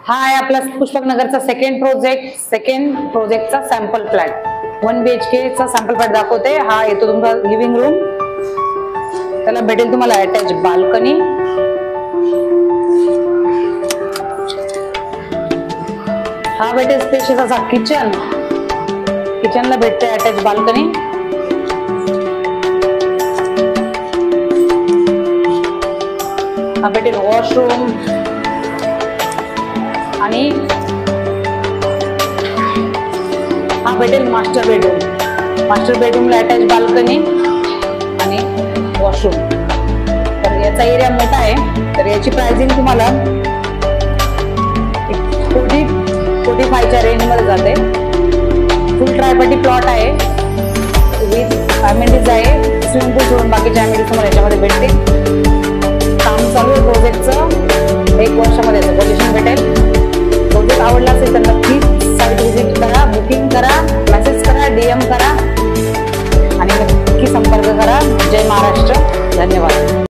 हा आहे आपला पुष्पक नगरचा सेकंड प्रोजेक्टचा सॅम्पल फ्लॅट. 1 BHK चा सॅम्पल फ्लॅट दाखवते. हा येतो तुमचा लिव्हिंग रूम. त्याला भेटेल तुम्हाला अटॅच बाल्कनी. हा भेटेल स्पेशियस असा किचन. किचनला भेटते अटॅच बाल्कनी. हा भेटेल वॉशरूम आणि हा भेटेल मास्टर बेडरूम. मास्टर बेडरूमला अटॅच बाल्कनी आणि वॉशरूम. तर याचा एरिया मोठा आहे. तर याची प्राइसिंग तुम्हाला 45च्या रेंज मध्ये जाते. फुल ट्रायपटी प्लॉट आहे विथ अमेनिटीज आहे. स्विमिंग पूल सोडून बाकीच्या अमेनिटीज तुम्हाला याच्यामध्ये भेटते. काम चालू आहे प्रोजेक्टचं. 1 वर्षामध्ये पोझिशन भेटेल. प्रोजेक्ट आवडला असेल तर नक्कीच साईट व्हिजिट करा, बुकिंग करा, मेसेज करा, DM करा आणि नक्की संपर्क करा. जय महाराष्ट्र. धन्यवाद.